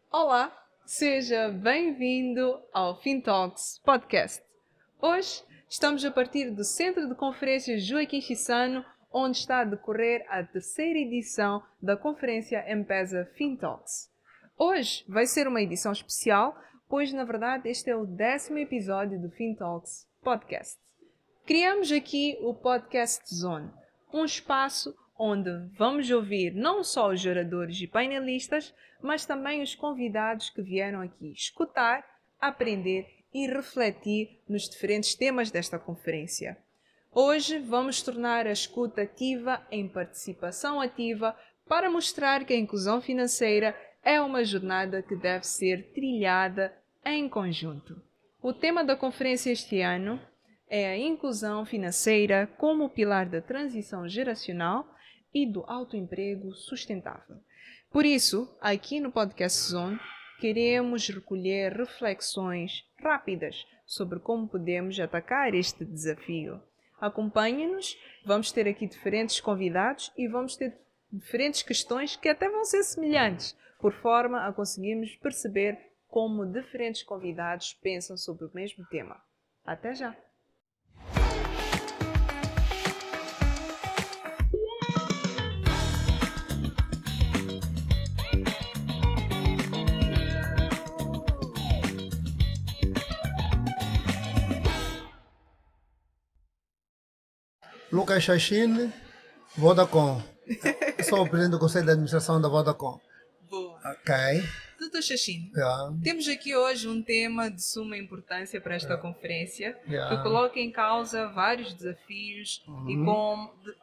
Olá, seja bem-vindo ao FinTalks Podcast. Hoje estamos a partir do Centro de Conferências Joaquim Chissano, onde está a decorrer a terceira edição da conferência M-Pesa FinTalks. Hoje vai ser uma edição especial, pois na verdade este é o 10º episódio do FinTalks Podcast. Criamos aqui o Podcast Zone, um espaço onde vamos ouvir não só os oradores e painelistas, mas também os convidados que vieram aqui escutar, aprender e refletir nos diferentes temas desta conferência. Hoje vamos tornar a escuta ativa em participação ativa para mostrar que a inclusão financeira é uma jornada que deve ser trilhada em conjunto. O tema da conferência este ano é a inclusão financeira como pilar da transição geracional e do autoemprego sustentável. Por isso, aqui no Podcast Zone, queremos recolher reflexões rápidas sobre como podemos atacar este desafio. Acompanhe-nos, vamos ter aqui diferentes convidados e vamos ter diferentes questões que até vão ser semelhantes, por forma a conseguirmos perceber como diferentes convidados pensam sobre o mesmo tema. Até já! Lucas Chachine, Vodacom. Sou o presidente do Conselho de Administração da Vodacom. Boa. Ok. Dr. Chachine, Yeah. temos aqui hoje um tema de suma importância para esta conferência, Yeah. que coloca em causa vários desafios e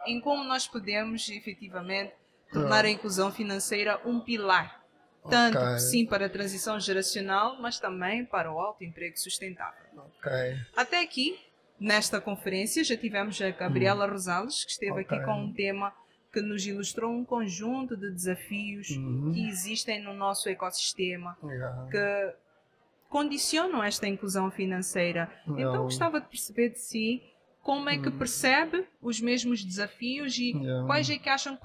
em como nós podemos efetivamente tornar a inclusão financeira um pilar, tanto sim para a transição geracional, mas também para o autoemprego sustentável. Ok. Até aqui, nesta conferência, já tivemos a Gabriela Rosales, que esteve aqui com um tema que nos ilustrou um conjunto de desafios que existem no nosso ecossistema, Yeah. que condicionam esta inclusão financeira. Então, gostava de perceber de si como é que percebe os mesmos desafios e quais é que acham,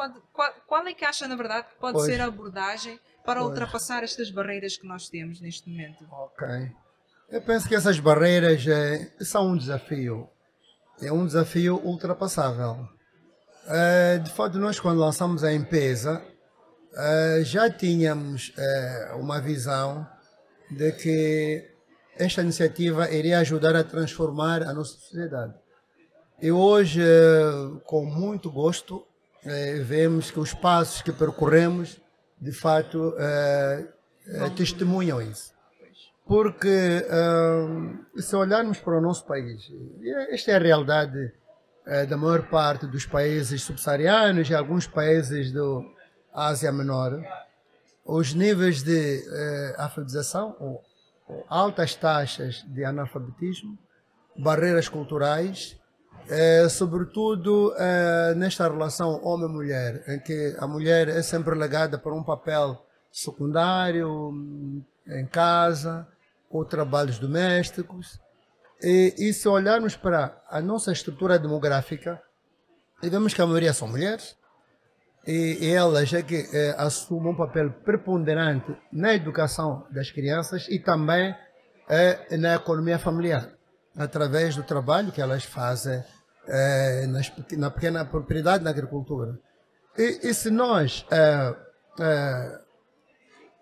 qual é que acha, na verdade, que pode ser a abordagem para ultrapassar estas barreiras que nós temos neste momento. Ok. Eu penso que essas barreiras são um desafio. É um desafio ultrapassável. De fato, nós quando lançamos a empresa, já tínhamos uma visão de que esta iniciativa iria ajudar a transformar a nossa sociedade. E hoje, com muito gosto, vemos que os passos que percorremos, de fato, testemunham isso. Porque, se olharmos para o nosso país, e esta é a realidade da maior parte dos países subsaarianos e alguns países da Ásia Menor, os níveis de alfabetização, ou altas taxas de analfabetismo, barreiras culturais, sobretudo nesta relação homem-mulher, em que a mulher é sempre legada para um papel secundário, em casa, ou trabalhos domésticos. E se olharmos para a nossa estrutura demográfica, vemos que a maioria são mulheres, e elas é que assumem um papel preponderante na educação das crianças e também na economia familiar, através do trabalho que elas fazem na pequena propriedade, na agricultura. E se nós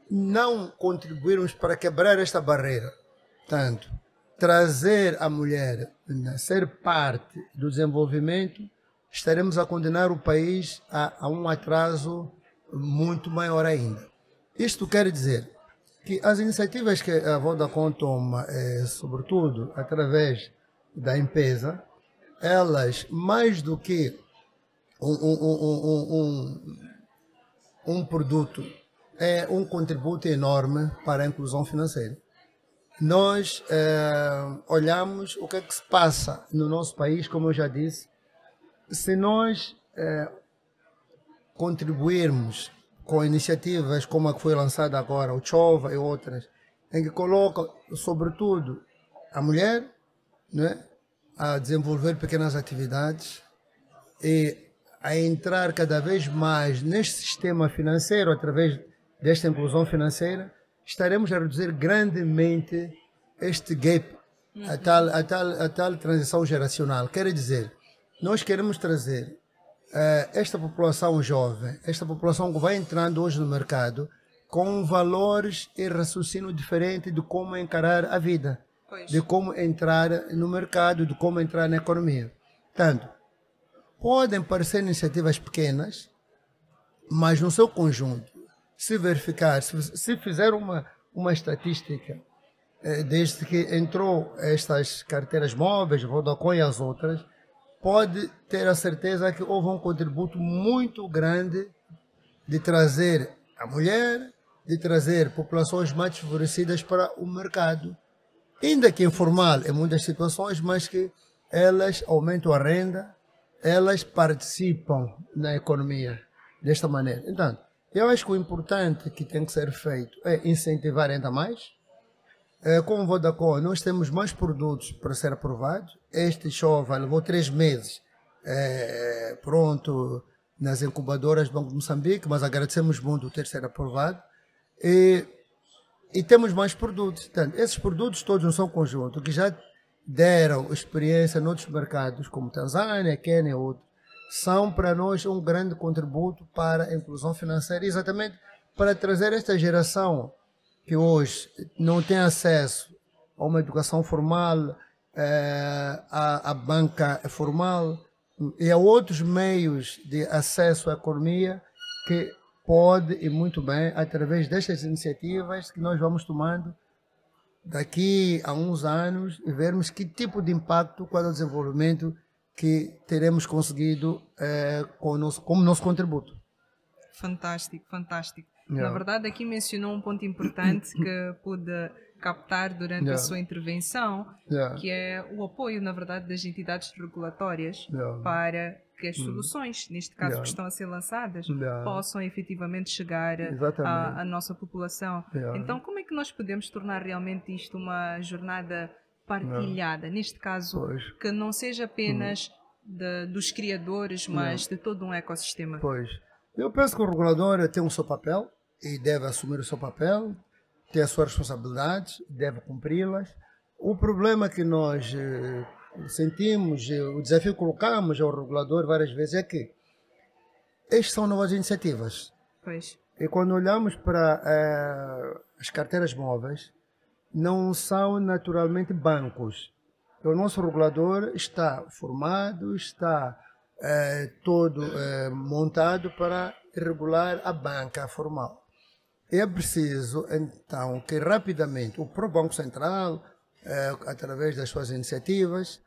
não contribuirmos para quebrar esta barreira, tanto trazer a mulher a ser parte do desenvolvimento, estaremos a condenar o país a um atraso muito maior ainda. Isto quer dizer que as iniciativas que a Vodacom toma, sobretudo através da empresa, elas, mais do que um produto, é um contributo enorme para a inclusão financeira. Nós olhamos o que é que se passa no nosso país, como eu já disse. Se nós contribuirmos com iniciativas como a que foi lançada agora, o Chova e outras, em que coloca, sobretudo, a mulher, né, a desenvolver pequenas atividades e a entrar cada vez mais neste sistema financeiro através desta inclusão financeira, estaremos a reduzir grandemente este gap, a tal transição geracional. Quer dizer, nós queremos trazer esta população jovem, esta população que vai entrando hoje no mercado, com valores e raciocínio diferente de como encarar a vida, de como entrar no mercado, de como entrar na economia. Portanto, podem parecer iniciativas pequenas, mas no seu conjunto, se verificar, se fizer uma estatística, desde que entrou estas carteiras móveis, Vodacom e as outras, pode ter a certeza que houve um contributo muito grande de trazer a mulher, de trazer populações mais desfavorecidas para o mercado, ainda que informal em muitas situações, mas que elas aumentam a renda, elas participam na economia desta maneira. Então, eu acho que o importante que tem que ser feito é incentivar ainda mais. Com o Vodacom, nós temos mais produtos para ser aprovados. Este Chova levou 3 meses pronto nas incubadoras do Banco de Moçambique, mas agradecemos muito ter sido aprovado. E temos mais produtos. Portanto, esses produtos todos não são conjunto, que já deram experiência em outros mercados, como Tanzânia, Quênia e outros, são para nós um grande contributo para a inclusão financeira, exatamente para trazer esta geração que hoje não tem acesso a uma educação formal, à banca formal e a outros meios de acesso à economia que pode e muito bem, através destas iniciativas que nós vamos tomando daqui a uns anos e vermos que tipo de impacto, qual é o desenvolvimento que teremos conseguido como nosso contributo. Fantástico, fantástico. Na verdade, aqui mencionou um ponto importante que pude captar durante a sua intervenção, que é o apoio, na verdade, das entidades regulatórias para que as soluções, neste caso que estão a ser lançadas, possam efetivamente chegar à nossa população. Então, como é que nós podemos tornar realmente isto uma jornada partilhada, neste caso, que não seja apenas dos criadores, mas de todo um ecossistema? Pois, eu penso que o regulador tem o seu papel e deve assumir o seu papel, tem as suas responsabilidades, deve cumpri-las. O problema que nós sentimos, o desafio que colocamos ao regulador várias vezes é que estas são novas iniciativas. Pois. E quando olhamos para as carteiras móveis, não são naturalmente bancos. O nosso regulador está formado, está todo montado para regular a banca formal. É preciso, então, que rapidamente o próprio Banco Central, através das suas iniciativas,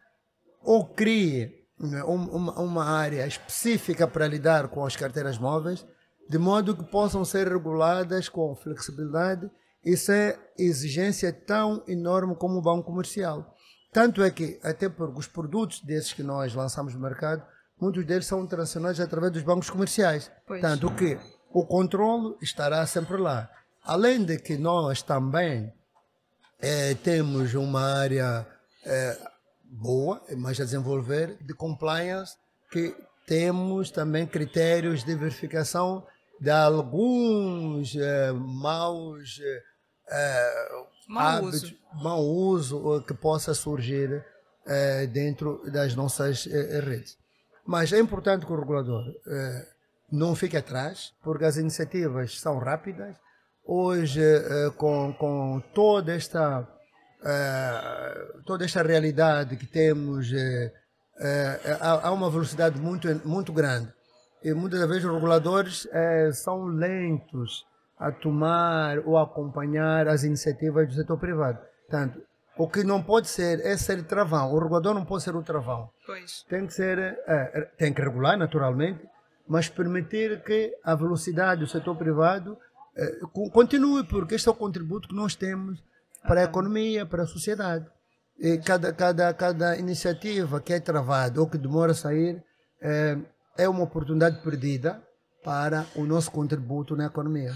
ou crie uma área específica para lidar com as carteiras móveis, de modo que possam ser reguladas com flexibilidade e sem exigência tão enorme como o banco comercial. Tanto é que, até porque os produtos desses que nós lançamos no mercado, muitos deles são transacionados através dos bancos comerciais. Pois. Tanto que o controle estará sempre lá. Além de que nós também temos uma área boa, mas a desenvolver, de compliance, que temos também critérios de verificação de alguns maus hábitos, mau uso que possa surgir dentro das nossas redes. Mas é importante que o regulador não fique atrás, porque as iniciativas são rápidas. Hoje, com toda esta realidade que temos, há uma velocidade muito grande. E muitas vezes os reguladores são lentos a tomar ou acompanhar as iniciativas do setor privado. Portanto, o que não pode ser é ser travão. O regulador não pode ser o travão. Pois. Tem que regular, naturalmente, mas permitir que a velocidade do setor privado continue, porque este é o contributo que nós temos para a economia, para a sociedade. E cada iniciativa que é travada ou que demora a sair é uma oportunidade perdida para o nosso contributo na economia.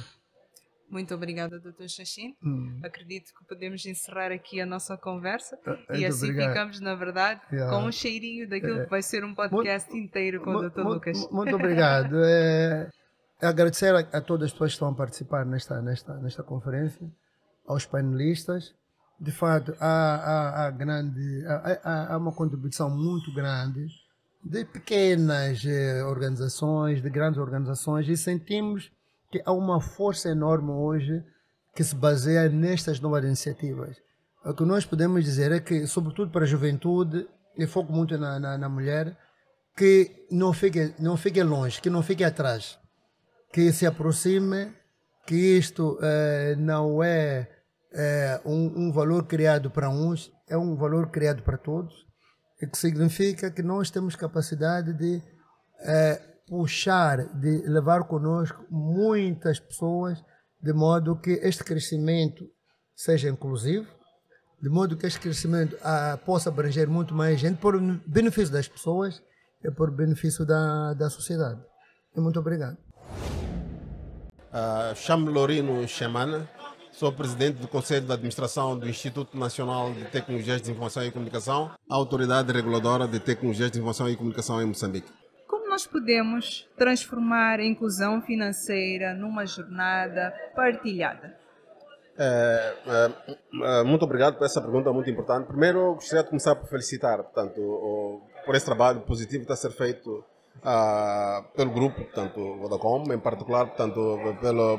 Muito obrigada, Dr. Xaxim. Acredito que podemos encerrar aqui a nossa conversa e assim obrigado. Ficamos, na verdade, com um cheirinho daquilo que vai ser um podcast inteiro com o Dr. Lucas. Muito obrigado. Agradecer a todas as pessoas que estão a participar nesta conferência. aos panelistas. De fato, há uma contribuição muito grande de pequenas organizações, de grandes organizações, e sentimos que há uma força enorme hoje que se baseia nestas novas iniciativas. O que nós podemos dizer é que, sobretudo para a juventude, e foco muito na mulher, que não fique longe, que não fique atrás, que se aproxime, que isto não é um valor criado para uns, é um valor criado para todos, o que significa que nós temos capacidade de puxar, de levar conosco muitas pessoas, de modo que este crescimento seja inclusivo, de modo que este crescimento possa abranger muito mais gente, por benefício das pessoas e por benefício da sociedade. E muito obrigado. Chamo-me Lorino Chamana, sou presidente do Conselho de Administração do Instituto Nacional de Tecnologias de Informação e Comunicação, a autoridade reguladora de tecnologias de informação e comunicação em Moçambique. Como nós podemos transformar a inclusão financeira numa jornada partilhada? Muito obrigado por essa pergunta muito importante. Primeiro, eu gostaria de começar por felicitar, portanto, por esse trabalho positivo que está a ser feito pelo grupo, portanto, Vodacom, em particular, portanto,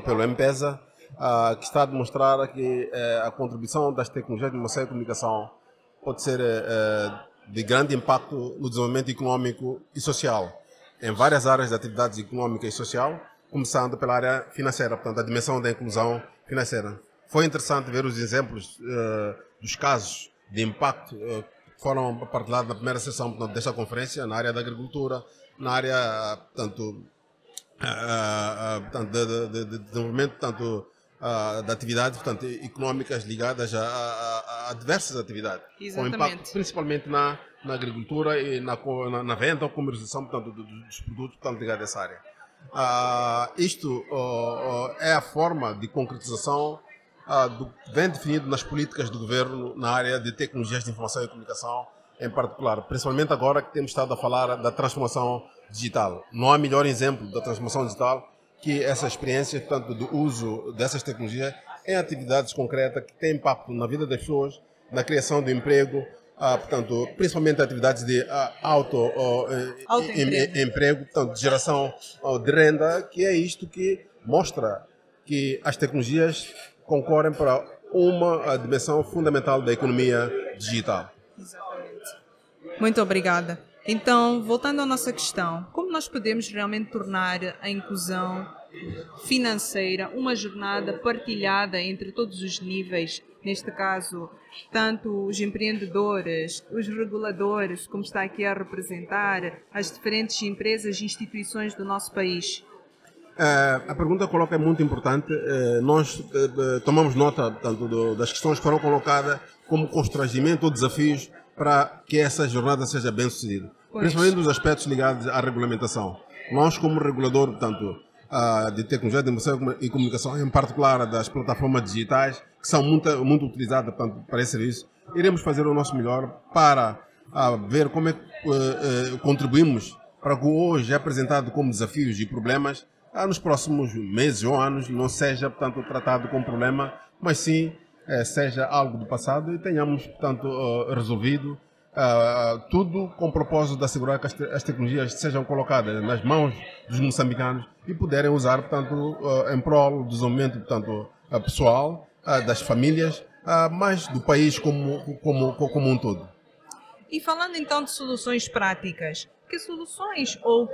pelo M-Pesa, que está a demonstrar que a contribuição das tecnologias de informação e comunicação pode ser de grande impacto no desenvolvimento econômico e social, em várias áreas de atividades econômica e social, começando pela área financeira, portanto, a dimensão da inclusão financeira. Foi interessante ver os exemplos dos casos de impacto que foram partilhados na primeira sessão, portanto, desta conferência, na área da agricultura, na área, portanto, de desenvolvimento, portanto, de atividades, portanto, económicas ligadas a diversas atividades. Exatamente. Com impacto principalmente na agricultura e na venda ou comercialização, portanto, dos produtos, portanto, ligados a essa área. Isto é a forma de concretização do que vem definido nas políticas do governo na área de tecnologias de informação e comunicação, em particular, principalmente agora que temos estado a falar da transformação digital. Não há melhor exemplo da transformação digital que essa experiência, portanto, do uso dessas tecnologias em atividades concretas que têm impacto na vida das pessoas, na criação de emprego, portanto, principalmente atividades de autoemprego, portanto, de geração de renda, que é isto que mostra que as tecnologias concorrem para uma dimensão fundamental da economia digital. Exatamente. Muito obrigada. Então, voltando à nossa questão, como nós podemos realmente tornar a inclusão financeira uma jornada partilhada entre todos os níveis, neste caso, tanto os empreendedores, os reguladores, como está aqui a representar, as diferentes empresas e instituições do nosso país? A pergunta que coloca é muito importante. Nós tomamos nota, portanto, das questões que foram colocadas como constrangimento ou desafios para que essa jornada seja bem sucedida. Principalmente os aspectos ligados à regulamentação. Nós, como regulador, portanto, de tecnologia de informação e comunicação, em particular das plataformas digitais, que são muito utilizadas, portanto, para esse serviço, iremos fazer o nosso melhor para ver como é que contribuímos para que hoje é apresentado como desafios e problemas, nos próximos meses ou anos não seja, portanto, tratado como problema, mas sim seja algo do passado e tenhamos, portanto, resolvido tudo com o propósito de assegurar que as tecnologias sejam colocadas nas mãos dos moçambicanos e puderem usar, portanto, em prol do desenvolvimento, portanto, pessoal, das famílias, mas do país como um todo. E falando então de soluções práticas, que soluções ou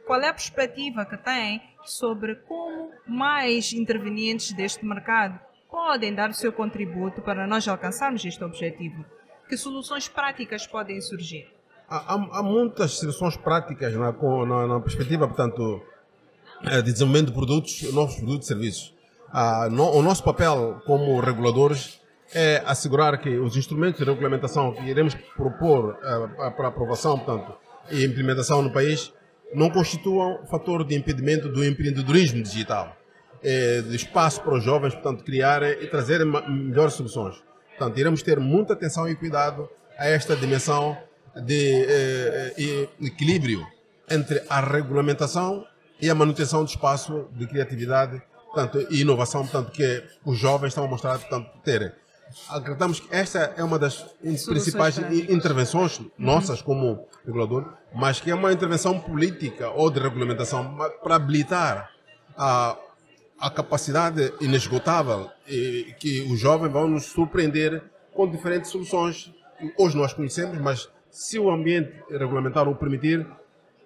qual é a perspectiva que tem sobre como mais intervenientes deste mercado podem dar o seu contributo para nós alcançarmos este objetivo? Que soluções práticas podem surgir? Há muitas soluções práticas na perspectiva, portanto, de desenvolvimento de produtos, novos produtos e serviços. O nosso papel como reguladores é assegurar que os instrumentos de regulamentação que iremos propor para aprovação, portanto, e implementação no país não constituam fator de impedimento do empreendedorismo digital, de espaço para os jovens, portanto, criarem e trazerem melhores soluções. Portanto, iremos ter muita atenção e cuidado a esta dimensão de equilíbrio entre a regulamentação e a manutenção do espaço de criatividade portanto, e inovação, portanto, que os jovens estão a mostrar, portanto, terem. Acreditamos que esta é uma das principais intervenções nossas como regulador, mas que é uma intervenção política ou de regulamentação para habilitar a capacidade inesgotável e que os jovens vão nos surpreender com diferentes soluções que hoje nós conhecemos, mas se o ambiente regulamentar o permitir,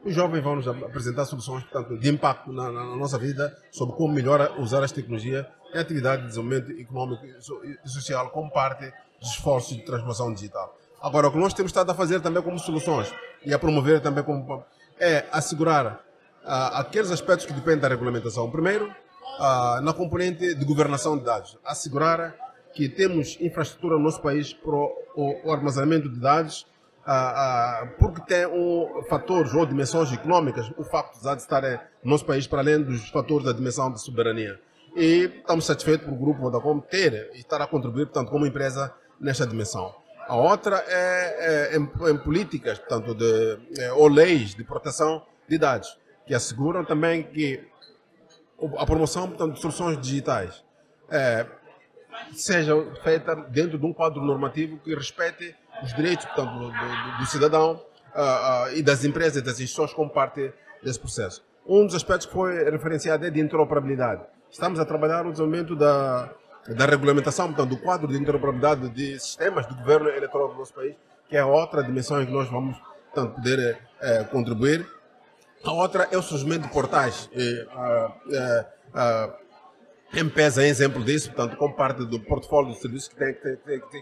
os jovens vão nos apresentar soluções, portanto, de impacto na nossa vida sobre como melhor usar as tecnologias em atividade de desenvolvimento econômico e social como parte dos esforços de transformação digital. Agora, o que nós temos estado a fazer também como soluções e a promover também como é assegurar aqueles aspectos que dependem da regulamentação. Primeiro, na componente de governação de dados, assegurar que temos infraestrutura no nosso país para o armazenamento de dados, porque tem fatores ou dimensões econômicas, o facto de dados estarem no nosso país para além dos fatores da dimensão de soberania. E estamos satisfeitos por o Grupo Vodacom ter e estar a contribuir, portanto, como empresa nesta dimensão. A outra é em políticas, portanto, ou leis de proteção de dados, que asseguram também que a promoção, portanto, de soluções digitais seja feita dentro de um quadro normativo que respeite os direitos, portanto, do cidadão e das empresas e das instituições como parte desse processo. Um dos aspectos que foi referenciado é de interoperabilidade. Estamos a trabalhar no desenvolvimento da regulamentação, portanto, do quadro de interoperabilidade de sistemas do governo eleitoral do nosso país, que é outra dimensão em que nós vamos, portanto, poder contribuir. A outra é o surgimento de portais. M-Pesa é exemplo disso, portanto, como parte do portfólio de serviços que tem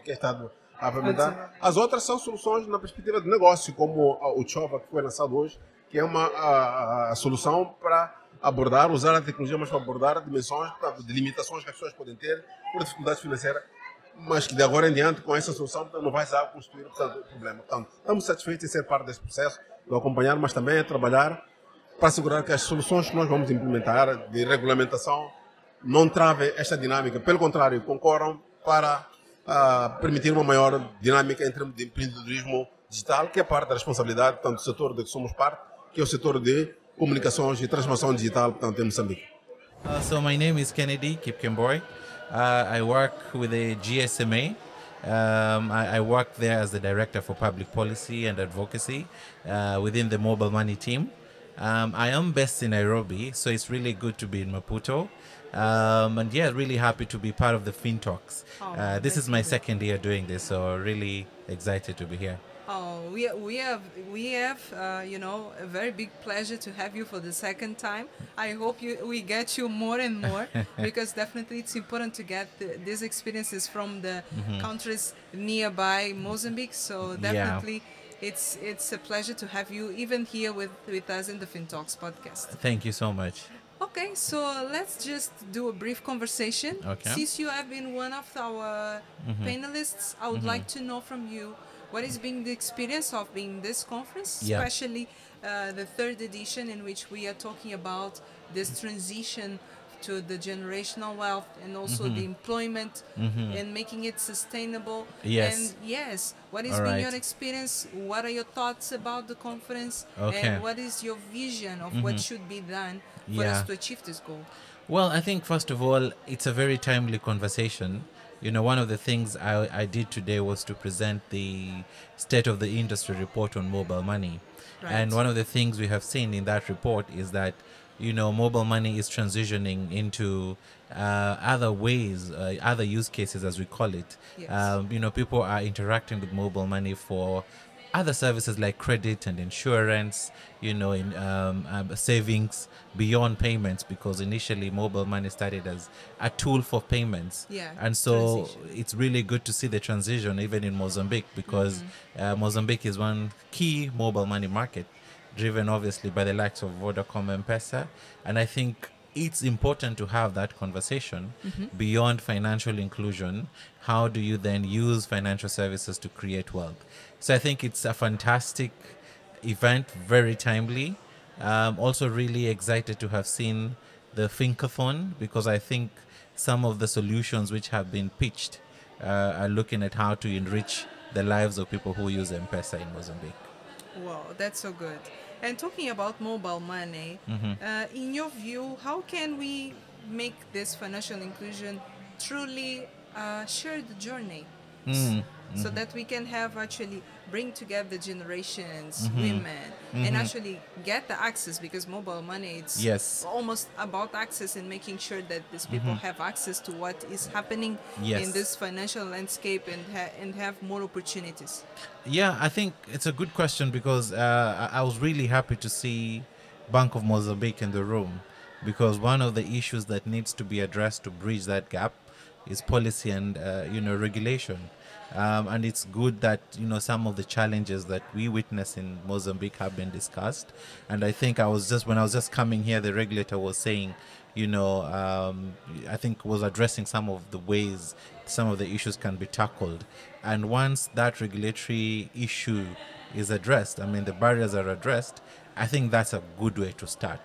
estado a implementar. As outras são soluções na perspectiva de negócio, como o Chova, que foi lançado hoje, que é uma solução para usar a tecnologia, mas para abordar dimensões, portanto, de limitações que as pessoas podem ter por dificuldades financeiras, mas que de agora em diante, com essa solução, portanto, não vai ser constituir, portanto, o problema. Portanto, estamos satisfeitos em ser parte desse processo, de acompanhar, mas também a trabalhar para assegurar que as soluções que nós vamos implementar de regulamentação não travem esta dinâmica, pelo contrário, concorram para permitir uma maior dinâmica em termos de empreendedorismo digital, que é parte da responsabilidade, portanto, do setor de que somos parte, que é o setor de comunicações e transformação digital, portanto, em Moçambique. So my name is Kennedy Kipkemboi. I work with the GSMA. I work there as the Director for Public Policy and Advocacy within the mobile money team. I am based in Nairobi, so it's really good to be in Maputo. And yeah, really happy to be part of the FinTalks. This is my second year doing this, so really excited to be here. Oh, we have a very big pleasure to have you for the second time. I hope we get you more and more because definitely it's important to get these experiences from the countries nearby Mozambique. So definitely it's a pleasure to have you even here with us in the FinTalks podcast. Thank you so much. Okay, so let's just do a brief conversation. Okay. Since you have been one of our panelists, I would like to know from you what has been the experience of being this conference, especially the third edition in which we are talking about this transition to the generational wealth and also the employment and making it sustainable. Yes. And yes, what has been your experience? What are your thoughts about the conference? Okay. And what is your vision of what should be done for us to achieve this goal? Well, I think first of all, it's a very timely conversation. You know, one of the things I did today was to present the State of the Industry report on mobile money. Right. And one of the things we have seen in that report is that, you know, mobile money is transitioning into other ways, other use cases, as we call it. Yes. You know, people are interacting with mobile money for other services like credit and insurance, you know, in savings beyond payments, because initially mobile money started as a tool for payments. Yeah, and so transition. it's really good to see the transition even in Mozambique, because Mozambique is one key mobile money market, driven obviously by the likes of Vodacom and M-Pesa. And I think it's important to have that conversation beyond financial inclusion. How do you then use financial services to create wealth? So I think it's a fantastic event, very timely. Also really excited to have seen the Finkathon, because I think some of the solutions which have been pitched are looking at how to enrich the lives of people who use M-Pesa in Mozambique. Wow, that's so good. And talking about mobile money, in your view, how can we make this financial inclusion truly a shared journey, so that we can have actually bring together generations, women, and actually get the access, because mobile money, it's Yes. almost about access and making sure that these people have access to what is happening Yes. in this financial landscape and have more opportunities. Yeah, I think it's a good question because I was really happy to see Bank of Mozambique in the room, because one of the issues that needs to be addressed to bridge that gap is policy and regulation. And it's good that some of the challenges that we witness in Mozambique have been discussed. And I think when I was just coming here, the regulator was saying, I think was addressing some of the ways some of the issues can be tackled. And once that regulatory issue is addressed, I mean the barriers are addressed, I think that's a good way to start.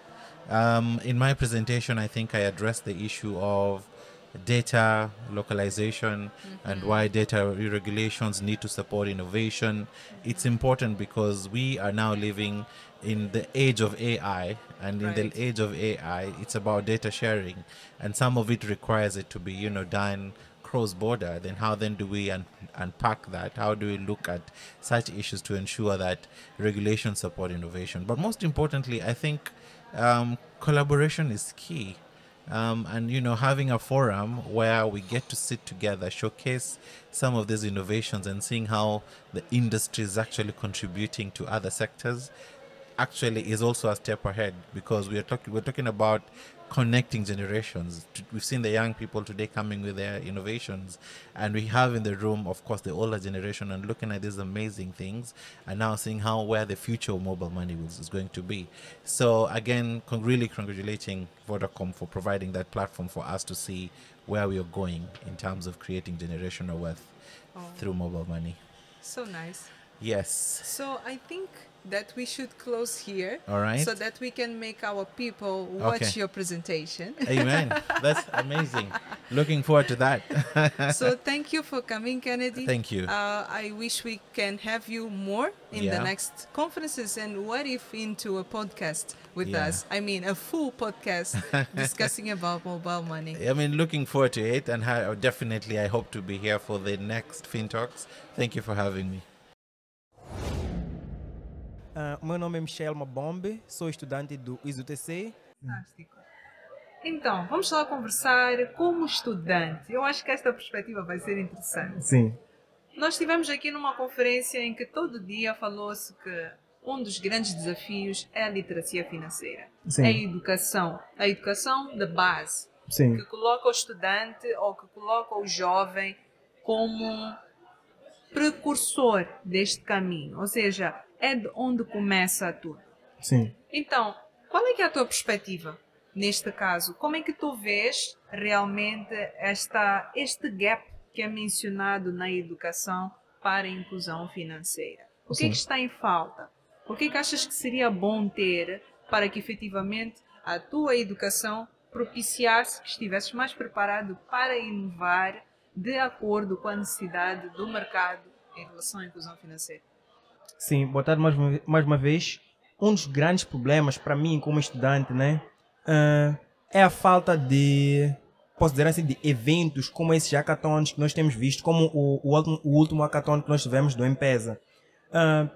In my presentation, I think I addressed the issue of data localization and why data regulations need to support innovation. It's important because we are now living in the age of AI, and in the age of AI, it's about data sharing, and some of it requires it to be, done cross-border. Then how then do we unpack that? How do we look at such issues to ensure that regulations support innovation? But most importantly, I think collaboration is key. And having a forum where we get to sit together, showcase some of these innovations, and seeing how the industry is actually contributing to other sectors actually is also a step ahead, because we're talking about connecting generations. We've seen the young people today coming with their innovations, and we have in the room, of course, the older generation, and looking at these amazing things, and now seeing where the future of mobile money is going to be. So again, really congratulating Vodacom for providing that platform for us to see where we are going in terms of creating generational wealth through mobile money. So nice. Yes. So I think that we should close here, All right. so that we can make our people watch your presentation. Amen. That's amazing. Looking forward to that. So thank you for coming, Kennedy. Thank you. I wish we can have you more in the next conferences, and what if into a podcast with us. I mean, a full podcast discussing about mobile money. I mean, looking forward to it, and definitely I hope to be here for the next FinTalks. Thank you for having me. O meu nome é Michel Mabombe, sou estudante do ISUTC. Fantástico. Então, vamos lá conversar como estudante. Eu acho que esta perspectiva vai ser interessante. Sim. Nós estivemos aqui numa conferência em que todo dia falou-se que um dos grandes desafios é a literacia financeira. Sim. É a educação da base, Sim. que coloca o estudante ou que coloca o jovem como precursor deste caminho, ou seja, é de onde começa tudo. Sim. Então, qual é que é a tua perspectiva neste caso? Como é que tu vês realmente este gap que é mencionado na educação para a inclusão financeira? O que é que está em falta? O que é que achas que seria bom ter para que efetivamente a tua educação propiciasse que estivesses mais preparado para inovar de acordo com a necessidade do mercado em relação à inclusão financeira? Sim, boa tarde mais uma vez. Um dos grandes problemas para mim como estudante, né, é a falta de, posso dizer assim, de eventos como esses hackathons que nós temos visto, como o último hackathon que nós tivemos do M-Pesa.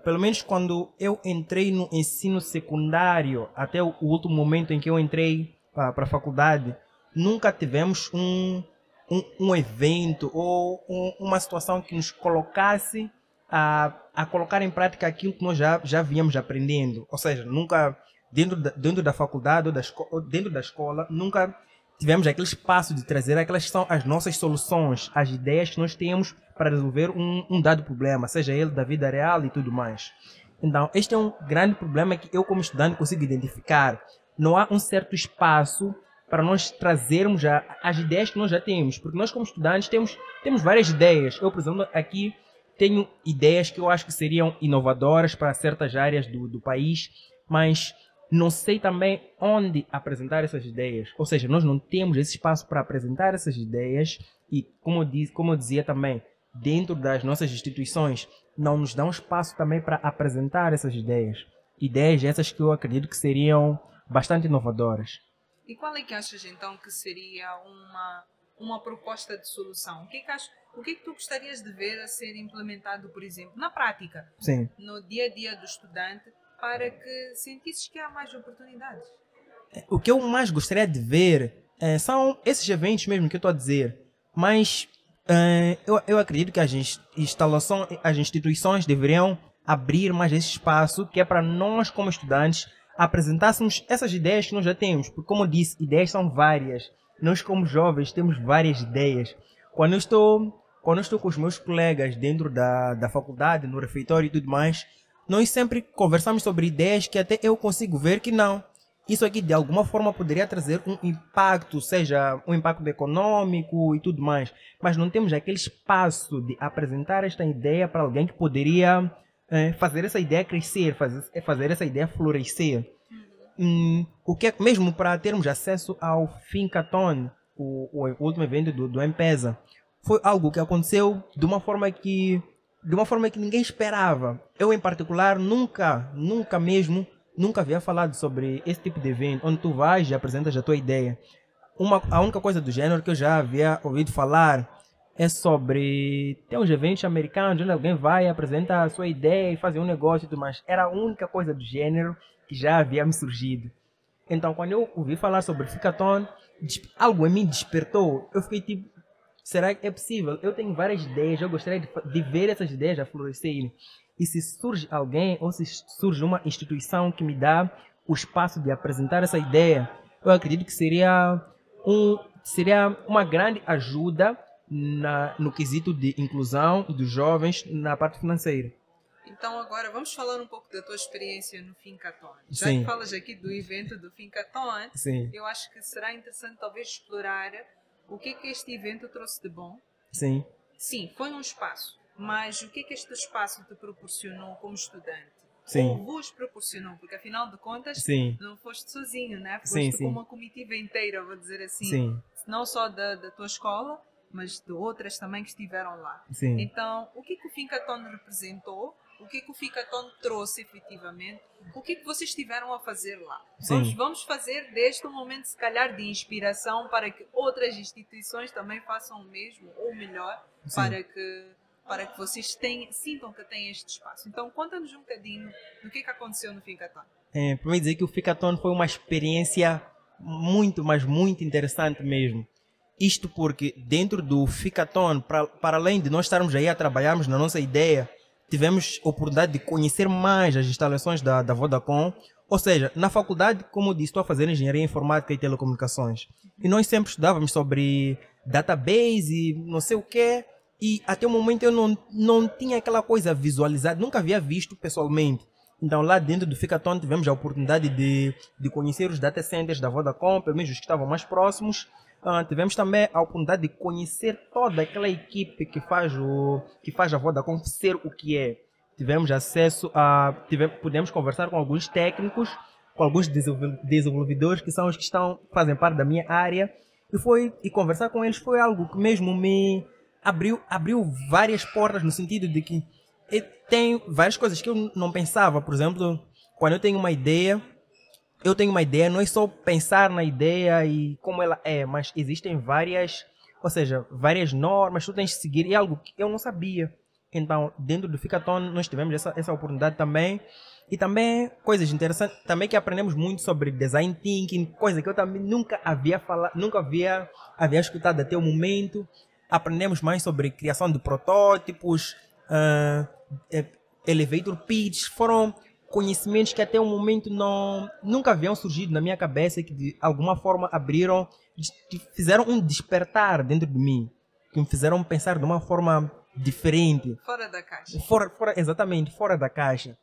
Pelo menos quando eu entrei no ensino secundário, até o último momento em que eu entrei para a faculdade, nunca tivemos um evento ou uma situação que nos colocasse a colocar em prática aquilo que nós já víamos aprendendo. Ou seja, nunca, dentro da faculdade ou dentro da escola, nunca tivemos aquele espaço de trazer aquelas que são as nossas soluções, as ideias que nós temos para resolver um dado problema, seja ele da vida real e tudo mais. Então, este é um grande problema que eu como estudante consigo identificar. Não há um certo espaço para nós trazermos as ideias que nós já temos, porque nós como estudantes temos várias ideias. Eu, por exemplo, aqui tenho ideias que eu acho que seriam inovadoras para certas áreas do país, mas não sei também onde apresentar essas ideias. Ou seja, nós não temos esse espaço para apresentar essas ideias e, como eu dizia também, dentro das nossas instituições, não nos dão espaço também para apresentar essas ideias. Ideias essas que eu acredito que seriam bastante inovadoras. E qual é que achas então que seria uma proposta de solução? O que é que tu gostarias de ver a ser implementado, por exemplo, na prática, Sim. no dia a dia do estudante, para que sentisses que há mais oportunidades? O que eu mais gostaria de ver são esses eventos mesmo que eu estou a dizer. Mas eu acredito que as instituições deveriam abrir mais esse espaço, que é para nós, como estudantes, apresentássemos essas ideias que nós já temos. Porque, como eu disse, ideias são várias. Nós, como jovens, temos várias ideias. Quando eu estou com os meus colegas dentro da faculdade, no refeitório e tudo mais, nós sempre conversamos sobre ideias que até eu consigo ver que não. Isso aqui, de alguma forma, poderia trazer um impacto, seja um impacto econômico e tudo mais. Mas não temos aquele espaço de apresentar esta ideia para alguém que poderia fazer essa ideia crescer, fazer essa ideia florescer. O que é mesmo para termos acesso ao Finkathon, o último evento do M-Pesa, foi algo que aconteceu de uma forma que ninguém esperava. Eu, em particular, nunca havia falado sobre esse tipo de evento, onde tu vais e apresentas a tua ideia. A única coisa do gênero que eu já havia ouvido falar é sobre... Tem uns eventos americanos onde alguém vai, apresenta a sua ideia e faz um negócio e tudo mais. Era a única coisa do gênero que já havia me surgido. Então, quando eu ouvi falar sobre Finkathon, algo em mim despertou. Eu fiquei tipo, será que é possível? Eu tenho várias ideias, eu gostaria de ver essas ideias a florescerem. E se surge alguém ou se surge uma instituição que me dá o espaço de apresentar essa ideia, eu acredito que seria uma grande ajuda no quesito de inclusão dos jovens na parte financeira. Então agora vamos falar um pouco da tua experiência no Finkathon. Já Sim. que falas aqui do evento do Finkathon, Sim. eu acho que será interessante talvez explorar o que é que este evento trouxe de bom. Sim. Sim, foi um espaço, mas o que é que este espaço te proporcionou como estudante? Sim. Ou vos proporcionou? Porque afinal de contas Sim. não foste sozinho, né? Sim, Foste sim. com uma comitiva inteira, vou dizer assim. Sim. Não só da tua escola, mas de outras também que estiveram lá. Sim. Então, o que é que o Finkathon representou? O que é que o Finkathon trouxe efetivamente? O que é que vocês estiveram a fazer lá? Sim. Vamos fazer deste um momento, se calhar, de inspiração para que outras instituições também façam o mesmo ou melhor, Sim. para que vocês sintam que têm este espaço. Então, conta-nos um bocadinho do que aconteceu no Finkathon. Para mim dizer que o Finkathon foi uma experiência muito, mas muito interessante mesmo. Isto porque dentro do Finkathon, para além de nós estarmos aí a trabalharmos na nossa ideia, tivemos a oportunidade de conhecer mais as instalações da Vodacom. Ou seja, na faculdade, como eu disse, estou a fazer engenharia informática e telecomunicações. E nós sempre estudávamos sobre database e não sei o quê. E até o momento eu não tinha aquela coisa visualizada, nunca havia visto pessoalmente. Então lá dentro do Finkathon tivemos a oportunidade de conhecer os data centers da Vodacom, pelo menos os que estavam mais próximos. Tivemos também a oportunidade de conhecer toda aquela equipe que faz a Vodacom ser o que é. Tivemos acesso pudemos conversar com alguns técnicos, com alguns desenvolvedores que são os que fazem parte da minha área. E conversar com eles foi algo que mesmo me abriu várias portas, no sentido de que tem várias coisas que eu não pensava. Por exemplo, quando eu tenho uma ideia, não é só pensar na ideia e como ela é, mas existem várias normas, tu tens de seguir, e é algo que eu não sabia. Então, dentro do Finkathon, nós tivemos essa oportunidade também. E também coisas interessantes, também que aprendemos muito sobre design thinking, coisa que eu também nunca havia escutado até o momento. Aprendemos mais sobre criação de protótipos, elevator pitch. Foram conhecimentos que até o momento nunca haviam surgido na minha cabeça, que de alguma forma fizeram um despertar dentro de mim, que me fizeram pensar de uma forma diferente. Fora da caixa. Exatamente, fora da caixa.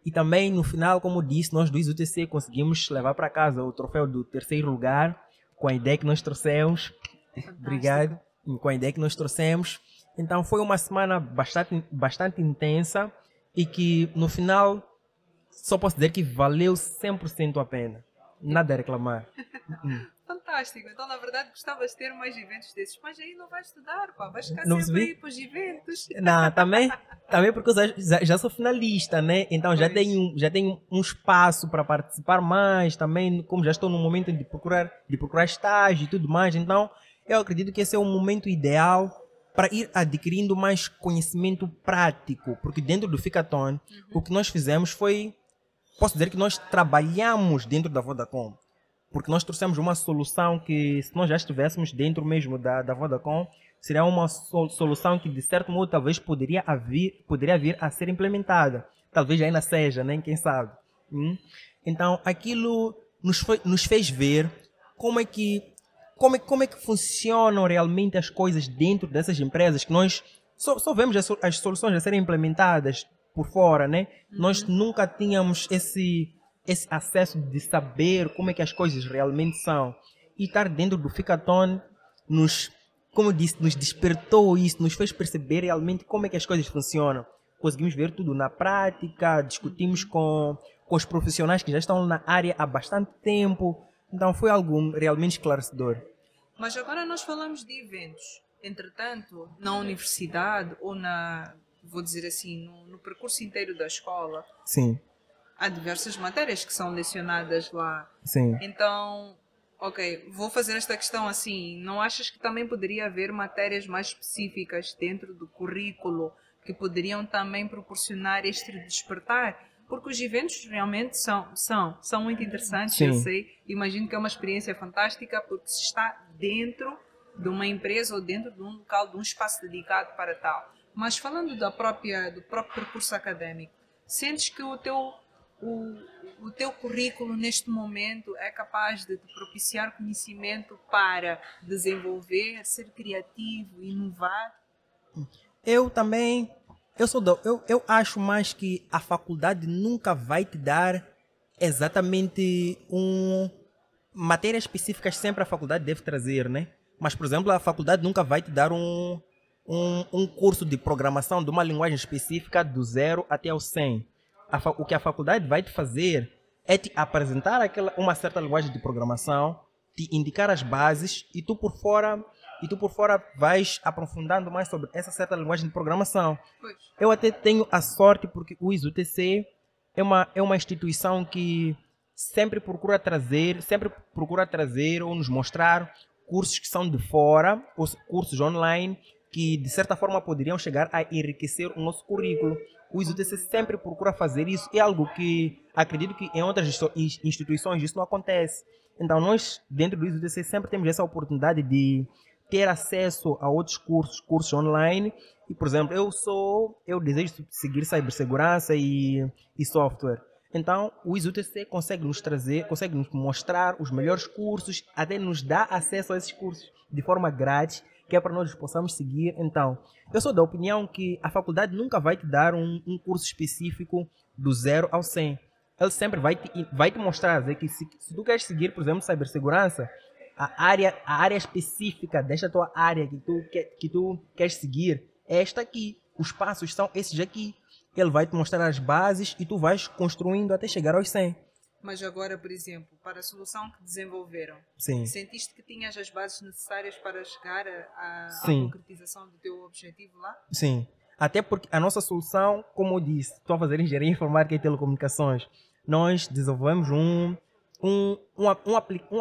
E também, no final, como disse, nós do UTC conseguimos levar para casa o troféu do 3º lugar, com a ideia que nós trouxemos. Fantástico. Obrigado. Com a ideia que nós trouxemos. Então, foi uma semana bastante intensa e que, no final, só posso dizer que valeu 100% a pena. Nada a reclamar. fantástico. Então, na verdade, gostavas de ter mais eventos desses, mas aí não vais estudar, pá. Vais ficar Não sempre percebi. aí para os eventos. Não, também porque eu já sou finalista, né? Então já Pois. tenho um espaço para participar mais, também como já estou no momento de procurar estágio e tudo mais, então eu acredito que esse é o momento ideal para ir adquirindo mais conhecimento prático, porque dentro do Ficaton, o que nós fizemos foi, posso dizer que nós trabalhamos dentro da Vodacom, porque nós trouxemos uma solução que, se nós já estivéssemos dentro mesmo da Vodacom, seria uma solução que, de certo modo, talvez poderia vir a ser implementada. Talvez ainda seja, né? Quem sabe. Então, aquilo nos fez ver como é que funcionam realmente as coisas dentro dessas empresas, que nós só vemos as soluções a serem implementadas por fora, né? Nós nunca tínhamos esse acesso de saber como é que as coisas realmente são. E estar dentro do Ficaton como eu disse, nos despertou isso, nos fez perceber realmente como é que as coisas funcionam. Conseguimos ver tudo na prática, discutimos com os profissionais que já estão na área há bastante tempo. Então foi algo realmente esclarecedor. Mas agora nós falamos de eventos. Entretanto, na universidade ou vou dizer assim, no percurso inteiro da escola, Sim, há diversas matérias que são lecionadas lá. sim. Então, ok, vou fazer esta questão assim. Não achas que também poderia haver matérias mais específicas dentro do currículo que poderiam também proporcionar este despertar? Porque os eventos realmente são muito interessantes, Sim. eu sei. Imagino que é uma experiência fantástica porque se está dentro de uma empresa ou dentro de um local, de um espaço dedicado para tal. Mas falando do próprio percurso académico, sentes que o teu currículo neste momento é capaz de te propiciar conhecimento para desenvolver, ser criativo, inovar? Eu acho mais que a faculdade nunca vai te dar exatamente matérias específicas, sempre a faculdade deve trazer, né? Mas, por exemplo, a faculdade nunca vai te dar um curso de programação de uma linguagem específica do 0 até o 100. O que a faculdade vai te fazer é te apresentar uma certa linguagem de programação, te indicar as bases e tu por fora vais aprofundando mais sobre essa certa linguagem de programação. Pois. Eu até tenho a sorte porque o ISUTC é uma instituição que sempre procura trazer ou nos mostrar cursos que são de fora, os cursos online, que de certa forma poderiam chegar a enriquecer o nosso currículo. O ISUTC sempre procura fazer isso, é algo que acredito que em outras instituições isso não acontece. Então nós, dentro do ISUTC, sempre temos essa oportunidade de ter acesso a outros cursos online. E, por exemplo, eu desejo seguir cibersegurança e software. Então, o ISUTC consegue nos mostrar os melhores cursos, até nos dá acesso a esses cursos de forma grátis, que é para nós possamos seguir. Então, eu sou da opinião que a faculdade nunca vai te dar um curso específico do 0 ao 100. Ele sempre vai te mostrar que se tu queres seguir, por exemplo, cibersegurança, a área específica desta tua área que tu queres seguir é esta aqui. Os passos são esses aqui. Ele vai te mostrar as bases e tu vais construindo até chegar aos 100. Mas agora, por exemplo, para a solução que desenvolveram, Sim. sentiste que tinhas as bases necessárias para chegar à Sim. concretização do teu objetivo lá? Sim. Até porque a nossa solução, como eu disse, estou a fazer engenharia informática e telecomunicações. Nós desenvolvemos um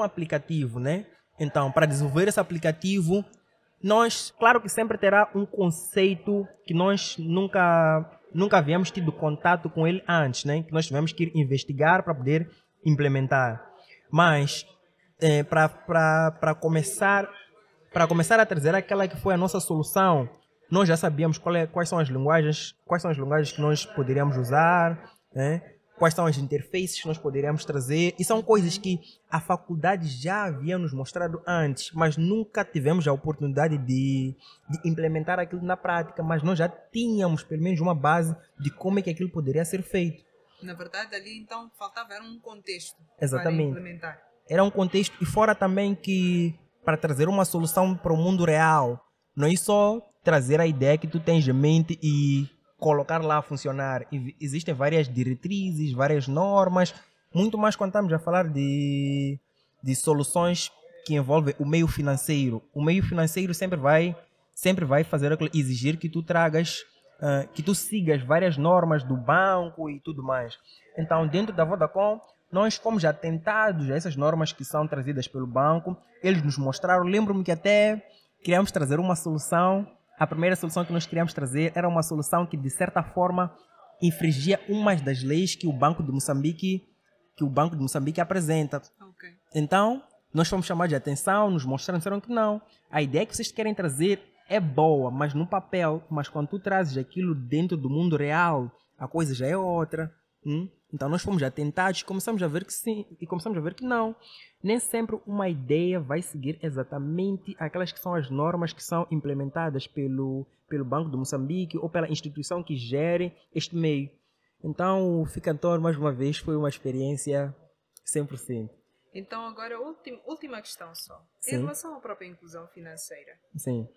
aplicativo, né? Então, para desenvolver esse aplicativo, claro que sempre terá um conceito que nós nunca havíamos tido contato com ele antes, né? Que nós tivemos que ir investigar para poder implementar. Mas, para começar a trazer aquela que foi a nossa solução, nós já sabíamos quais são as linguagens que nós poderíamos usar, né? Quais são as interfaces que nós poderíamos trazer. E são coisas que a faculdade já havia nos mostrado antes, mas nunca tivemos a oportunidade de implementar aquilo na prática. Mas nós já tínhamos pelo menos uma base de como é que aquilo poderia ser feito. Na verdade, ali então faltava um contexto Exatamente. para implementar. Era um contexto, e fora também que para trazer uma solução para o mundo real, não é só trazer a ideia que tu tens em mente e colocar lá a funcionar. Existem várias diretrizes, várias normas, muito mais quando estamos a falar de soluções que envolve o meio financeiro. O meio financeiro sempre vai exigir que tu tragas, que tu sigas várias normas do banco e tudo mais. Então, dentro da Vodacom, nós fomos atentados a essas normas que são trazidas pelo banco. Eles nos mostraram, lembro-me que até queríamos trazer uma solução. A primeira solução que nós queríamos trazer era uma solução que, de certa forma, infringia umas das leis que o Banco de Moçambique apresenta. Ok. Então, nós fomos chamados de atenção, nos mostraram, disseram que não. A ideia que vocês querem trazer é boa, mas no papel. Mas quando tu trazes aquilo dentro do mundo real, a coisa já é outra. Então, nós fomos atentados e começamos a ver que sim, e começamos a ver que não. Nem sempre uma ideia vai seguir exatamente aquelas que são as normas que são implementadas pelo Banco de Moçambique ou pela instituição que gere este meio. Então, o Ficantor, mais uma vez, foi uma experiência 100%. Então, agora, última questão só. Sim. Em relação à própria inclusão financeira, Sim,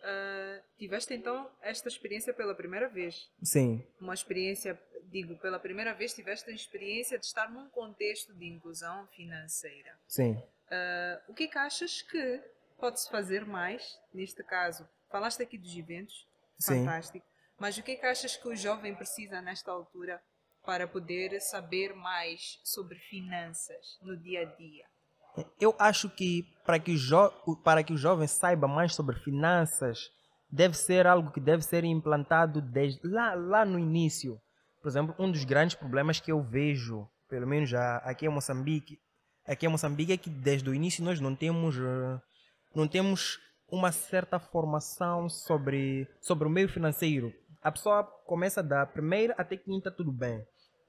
tiveste então esta experiência pela primeira vez? sim, Uma experiência, digo, pela primeira vez tiveste a experiência de estar num contexto de inclusão financeira. sim. O que é que achas que pode-se fazer mais, neste caso? Falaste aqui dos eventos, Sim. fantástico, mas o que é que achas que o jovem precisa nesta altura para poder saber mais sobre finanças no dia a dia? Eu acho que para que o jovem saiba mais sobre finanças, deve ser algo que deve ser implantado desde lá no início. Por exemplo, um dos grandes problemas que eu vejo, pelo menos aqui em Moçambique, é que desde o início nós não temos uma certa formação sobre o meio financeiro. A pessoa começa da primeira até quinta, tudo bem.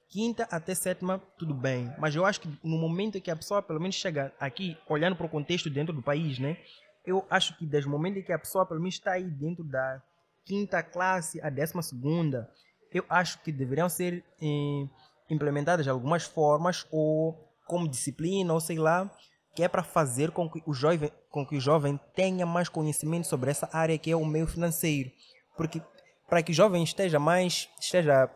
Quinta até sétima, tudo bem. Mas eu acho que no momento que a pessoa pelo menos chega aqui, olhando para o contexto dentro do país, né? Eu acho que desde o momento em que a pessoa pelo menos está aí dentro da quinta classe à 12ª, eu acho que deveriam ser implementadas algumas formas ou como disciplina, ou sei lá, que é para fazer com que o jovem tenha mais conhecimento sobre essa área que é o meio financeiro. Porque para que o jovem esteja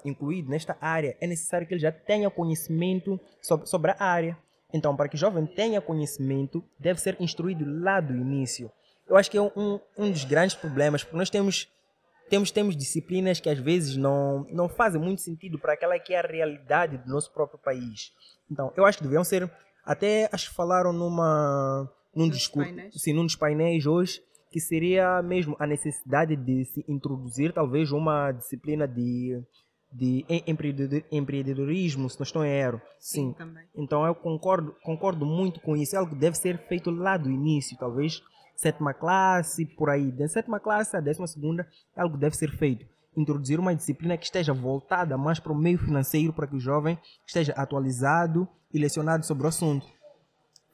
incluído nesta área, é necessário que ele já tenha conhecimento sobre a área. Então, para que o jovem tenha conhecimento, deve ser instruído lá do início. Eu acho que é um dos grandes problemas, porque nós temos disciplinas que às vezes não fazem muito sentido para aquela que é a realidade do nosso próprio país. Então, eu acho que deveriam ser, até acho que falaram num discurso, sim, num dos painéis hoje, que seria mesmo a necessidade de se introduzir talvez uma disciplina de empreendedorismo, se não estou em erro. Sim, também. Então eu concordo muito com isso. É algo que deve ser feito lá do início, talvez 7ª classe, por aí. Da 7ª classe à 12ª, é algo que deve ser feito. Introduzir uma disciplina que esteja voltada mais para o meio financeiro, para que o jovem esteja atualizado e lecionado sobre o assunto.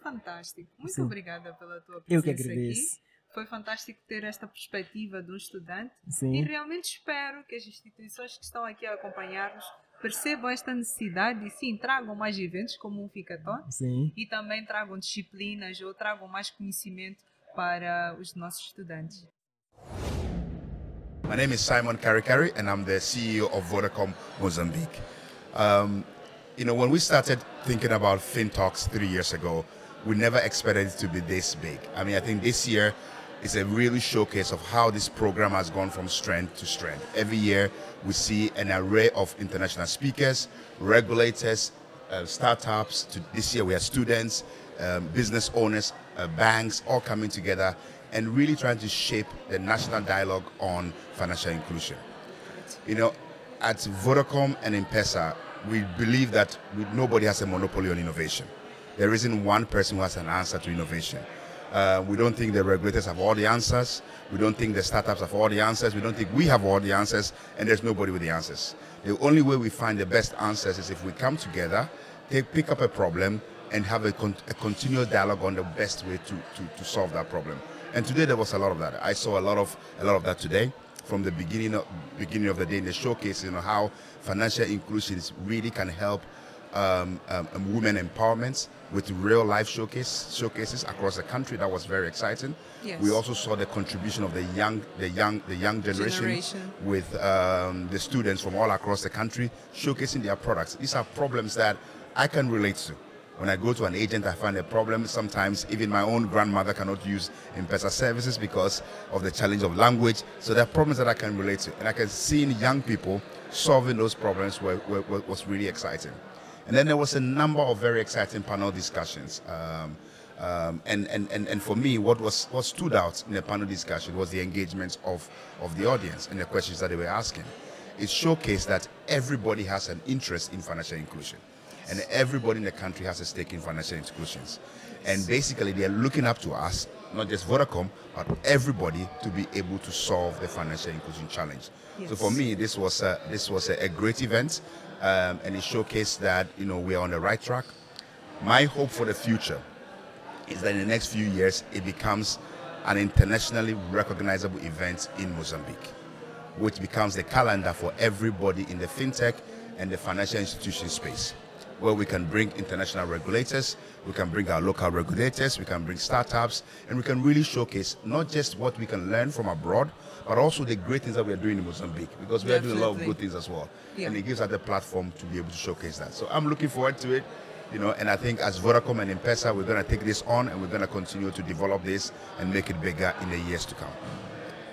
Fantástico. Muito Sim. obrigada pela tua presença Eu que agradeço. aqui. Foi fantástico ter esta perspectiva de um estudante. Sim. E realmente espero que as instituições que estão aqui a acompanhar-nos percebam esta necessidade e sim, tragam mais eventos como um Ficaton Sim. e também tragam disciplinas ou tragam mais conhecimento para os nossos estudantes. My name is Simon Karikari and I'm the CEO of Vodacom Mozambique. When we started thinking about FinTalks 3 years ago, we never expected it to be this big. I think this year is a really showcase of how this program has gone from strength to strength. Every year we see an array of international speakers, regulators, startups. This year we have students, business owners, banks, all coming together and really trying to shape the national dialogue on financial inclusion. At Vodacom and M-Pesa, we believe that nobody has a monopoly on innovation. There isn't one person who has an answer to innovation. We don't think the regulators have all the answers. We don't think the startups have all the answers. We don't think we have all the answers, and there's nobody with the answers. The only way we find the best answers is if we come together, pick up a problem, and have a continual dialogue on the best way to solve that problem. And today there was a lot of that. I saw a lot of that today. From the beginning of the day in the showcase, how financial inclusion really can help women empowerment with real life showcases across the country. That was very exciting. Yes. We also saw the contribution of the young generation. With the students from all across the country showcasing their products. These are problems that I can relate to. When I go to an agent, I find a problem. Sometimes even my own grandmother cannot use M-Pesa services because of the challenge of language. So there are problems that I can relate to. And I can see in young people solving those problems was really exciting. And then there was a number of very exciting panel discussions. And for me, what stood out in the panel discussion was the engagement of the audience and the questions that they were asking. It showcased that everybody has an interest in financial inclusion, and everybody in the country has a stake in financial inclusions. And basically, they are looking up to us, not just Vodacom, but everybody, to be able to solve the financial inclusion challenge. Yes. So for me, this was a great event, and it showcased that we are on the right track. My hope for the future is that in the next few years, it becomes an internationally recognizable event in Mozambique, which becomes the calendar for everybody in the fintech and the financial institution space, where we can bring international regulators, we can bring our local regulators, we can bring startups, and we can really showcase not just what we can learn from abroad, but also the great things that we are doing in Mozambique, because we are doing a lot of good things as well. Yeah. And it gives us the platform to be able to showcase that. So I'm looking forward to it. And I think as Vodacom and M-Pesa, we're going to take this on and we're going to continue to develop this and make it bigger in the years to come.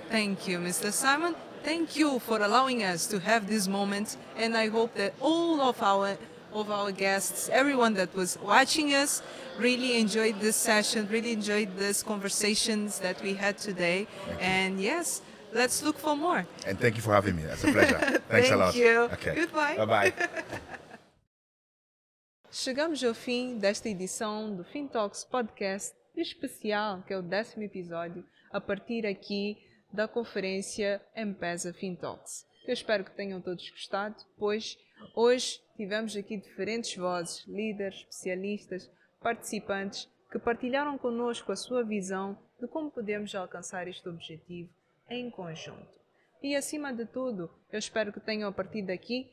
Thank you, Mr. Simon. Thank you for allowing us to have this moment, and I hope that all of our guests, everyone that was watching us, really enjoyed this session, really enjoyed these conversations that we had today. And yes, let's look for more. And thank you for having me. That's a pleasure. Thanks a lot. Thank you. Okay. Goodbye. Bye-bye. Chegamos ao fim desta edição do FinTalks Podcast especial, que é o 10º episódio, a partir aqui da conferência M-Pesa FinTalks. Eu espero que tenham todos gostado, pois hoje tivemos aqui diferentes vozes, líderes, especialistas, participantes, que partilharam connosco a sua visão de como podemos alcançar este objetivo em conjunto. E acima de tudo, eu espero que tenham a partir daqui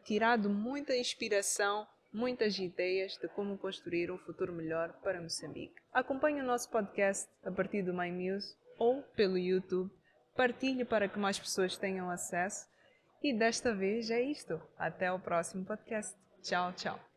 tirado muita inspiração, muitas ideias de como construir um futuro melhor para Moçambique. Acompanhe o nosso podcast a partir do MyMuse ou pelo YouTube. Partilhe para que mais pessoas tenham acesso. E desta vez é isto. Até o próximo podcast. Tchau, tchau.